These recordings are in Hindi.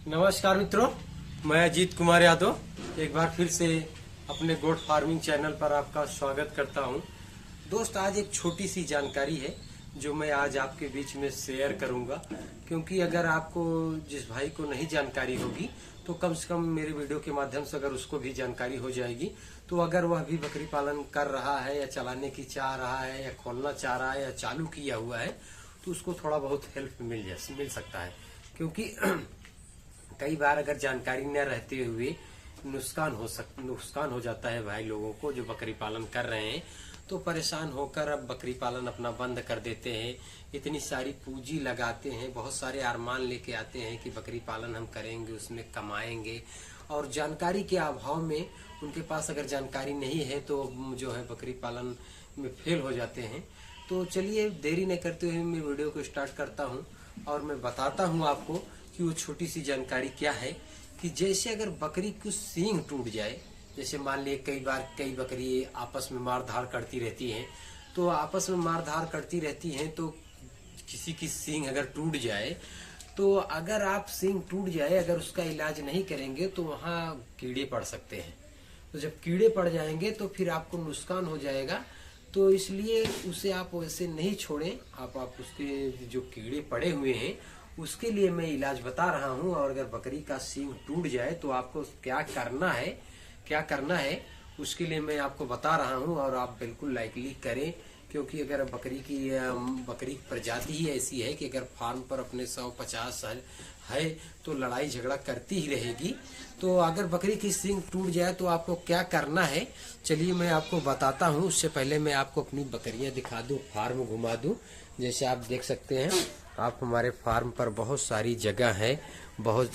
नमस्कार मित्रों, मैं अजीत कुमार यादव एक बार फिर से अपने गोट फार्मिंग चैनल पर आपका स्वागत करता हूं। दोस्त, आज एक छोटी सी जानकारी है जो मैं आज आपके बीच में शेयर करूंगा, क्योंकि अगर आपको जिस भाई को नहीं जानकारी होगी तो कम से कम मेरे वीडियो के माध्यम से अगर उसको भी जानकारी हो जाएगी, तो अगर वह भी बकरी पालन कर रहा है या चलाने की चाह रहा है या खोलना चाह रहा है या चालू किया हुआ है तो उसको थोड़ा बहुत हेल्प मिल सकता है। क्योंकि कई बार अगर जानकारी न रहते हुए नुकसान हो जाता है भाई लोगों को जो बकरी पालन कर रहे हैं, तो परेशान होकर अब बकरी पालन अपना बंद कर देते हैं। इतनी सारी पूंजी लगाते हैं, बहुत सारे अरमान लेके आते हैं कि बकरी पालन हम करेंगे, उसमें कमाएंगे, और जानकारी के अभाव में उनके पास अगर जानकारी नहीं है तो जो है बकरी पालन में फेल हो जाते हैं। तो चलिए देरी न करते हुए मैं वीडियो को स्टार्ट करता हूँ और मैं बताता हूँ आपको कि वो छोटी सी जानकारी क्या है। कि जैसे अगर बकरी की सींग टूट जाए, जैसे मान लिए कई बकरी आपस में मारधाड़ करती रहती हैं, तो आपस में मारधाड़ करती रहती हैं तो किसी की सींग अगर टूट जाए, तो अगर आप सींग टूट जाए अगर उसका इलाज नहीं करेंगे तो वहाँ कीड़े पड़ सकते हैं। तो जब कीड़े पड़ जाएंगे तो फिर आपको नुकसान हो जाएगा। तो इसलिए उसे आप वैसे नहीं छोड़ें, आप उसके जो कीड़े पड़े हुए हैं उसके लिए मैं इलाज बता रहा हूं। और अगर बकरी का सींग टूट जाए तो आपको क्या करना है उसके लिए मैं आपको बता रहा हूं, और आप बिल्कुल लाइकली करें। क्योंकि अगर बकरी प्रजाति ही ऐसी है कि अगर फार्म पर अपने 150 है तो लड़ाई झगड़ा करती ही रहेगी। तो अगर बकरी की सींग टूट जाए तो आपको क्या करना है, चलिए मैं आपको बताता हूं। उससे पहले मैं आपको अपनी बकरियां दिखा दूं, फार्म घुमा दूं। जैसे आप देख सकते हैं, आप हमारे फार्म पर बहुत सारी जगह है, बहुत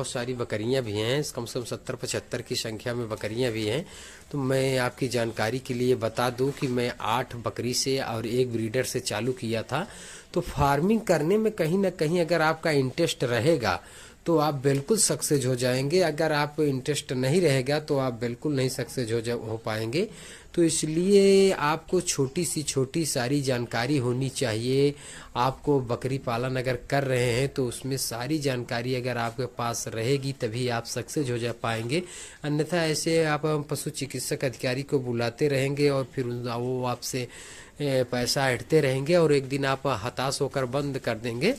सारी बकरियां भी हैं, कम से कम 70-75 की संख्या में बकरियां भी हैं। तो मैं आपकी जानकारी के लिए बता दूं कि मैं 8 बकरी से और 1 ब्रीडर से चालू किया था। तो फार्मिंग करने में कहीं ना कहीं अगर आपका इंटरेस्ट रहेगा तो आप बिल्कुल सक्सेस हो जाएंगे। अगर आप इंटरेस्ट नहीं रहेगा तो आप बिल्कुल नहीं सक्सेस हो पाएंगे। तो इसलिए आपको छोटी सारी जानकारी होनी चाहिए। आपको बकरी पालन अगर कर रहे हैं तो उसमें सारी जानकारी अगर आपके पास रहेगी तभी आप सक्सेस हो जा पाएंगे। अन्यथा ऐसे आप पशु चिकित्सक अधिकारी को बुलाते रहेंगे और फिर वो आपसे पैसा ऐंठते रहेंगे और एक दिन आप हताश होकर बंद कर देंगे।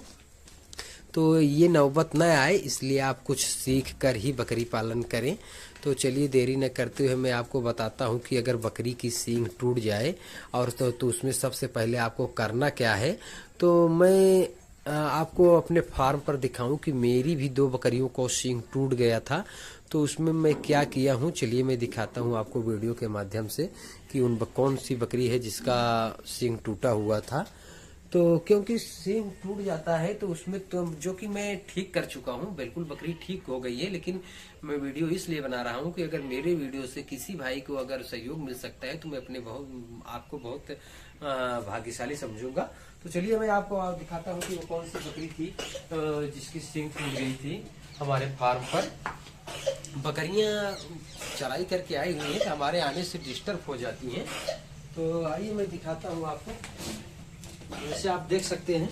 तो ये नौबत न आए, इसलिए आप कुछ सीख कर ही बकरी पालन करें। तो चलिए देरी न करते हुए मैं आपको बताता हूँ कि अगर बकरी की सींग टूट जाए और तो उसमें सबसे पहले आपको करना क्या है। तो मैं आपको अपने फार्म पर दिखाऊं कि मेरी भी 2 बकरियों को सींग टूट गया था। तो उसमें मैं क्या किया हूँ, चलिए मैं दिखाता हूँ आपको वीडियो के माध्यम से कि कौन सी बकरी है जिसका सींग टूटा हुआ था। तो क्योंकि सींग टूट जाता है तो उसमें तो जो कि मैं ठीक कर चुका हूँ, बिल्कुल बकरी ठीक हो गई है। लेकिन मैं वीडियो इसलिए बना रहा हूँ कि अगर मेरे वीडियो से किसी भाई को अगर सहयोग मिल सकता है तो मैं आपको बहुत भाग्यशाली समझूंगा। तो चलिए मैं आपको दिखाता हूँ कि वो कौन सी बकरी थी जिसकी सींग टूट गई थी। हमारे फार्म पर बकरियां चराई करके आई हुई है, हमारे आने से डिस्टर्ब हो जाती हैं। तो आइए मैं दिखाता हूँ आपको। जैसे आप देख सकते हैं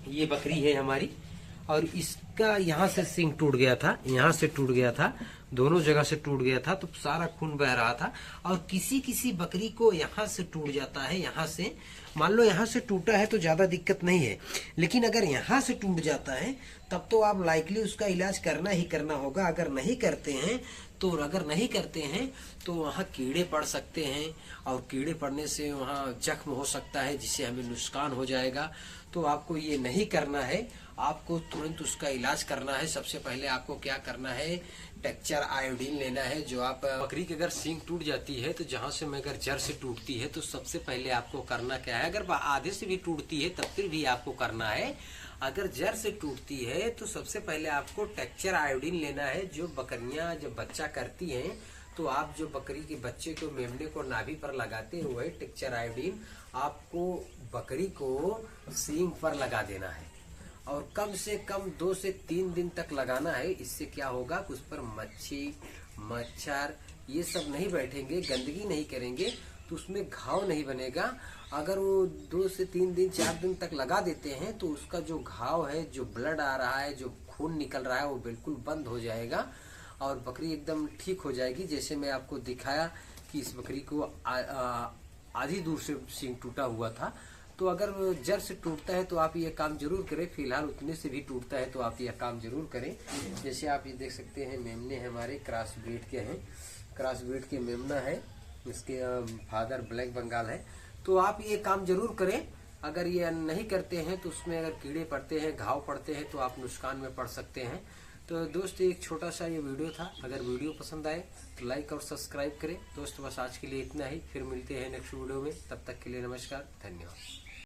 ये बकरी है हमारी, और इसका यहाँ से सींग टूट गया था, यहाँ से टूट गया था, दोनों जगह से टूट गया था, तो सारा खून बह रहा था। और किसी बकरी को यहाँ से टूट जाता है, यहाँ से मान लो यहाँ से टूटा है तो ज्यादा दिक्कत नहीं है। लेकिन अगर यहाँ से टूट जाता है तब तो आप लाइकली उसका इलाज करना ही करना होगा। अगर नहीं करते हैं तो वहाँ कीड़े पड़ सकते हैं, और कीड़े पड़ने से वहाँ जख्म हो सकता है जिससे हमें नुकसान हो जाएगा। तो आपको ये नहीं करना है, आपको तुरंत उसका इलाज करना है। सबसे पहले आपको क्या करना है, टेक्चर आयोडीन लेना है। जो आप बकरी की अगर सींग टूट जाती है तो जहां से में अगर जड़ से टूटती है तो सबसे पहले आपको करना क्या है, अगर आधे से भी टूटती है तब फिर भी आपको करना है। अगर जड़ से टूटती है तो सबसे पहले आपको टेक्चर आयोडीन लेना है। जो बकरियां जब बच्चा करती हैं तो आप जो बकरी के बच्चे को मेमने को नाभि पर लगाते हुए टेक्चर आयोडीन आपको बकरी को सींग पर लगा देना है, और कम से कम 2 से 3 दिन तक लगाना है। इससे क्या होगा कि उस पर मच्छर ये सब नहीं बैठेंगे, गंदगी नहीं करेंगे, तो उसमें घाव नहीं बनेगा। अगर वो 2 से 3 दिन 4 दिन तक लगा देते हैं तो उसका जो घाव है, जो ब्लड आ रहा है, जो खून निकल रहा है, वो बिल्कुल बंद हो जाएगा और बकरी एकदम ठीक हो जाएगी। जैसे मैं आपको दिखाया कि इस बकरी को आधी दूर से सींग टूटा हुआ था। तो अगर जड़ से टूटता है तो आप ये काम जरूर करें। फिलहाल उतने से भी टूटता है तो आप यह काम जरूर करें। जैसे आप ये देख सकते हैं, मेमने हमारे क्रॉस ब्रीड के हैं, क्रॉस ब्रीड के मेमना है, इसके फादर ब्लैक बंगाल है। तो आप ये काम जरूर करें। अगर ये नहीं करते हैं तो उसमें अगर कीड़े पड़ते हैं, घाव पड़ते हैं तो आप नुकसान में पड़ सकते हैं। तो दोस्त एक छोटा सा ये वीडियो था। अगर वीडियो पसंद आए तो लाइक और सब्सक्राइब करें। दोस्त बस आज के लिए इतना ही, फिर मिलते हैं नेक्स्ट वीडियो में। तब तक के लिए नमस्कार, धन्यवाद।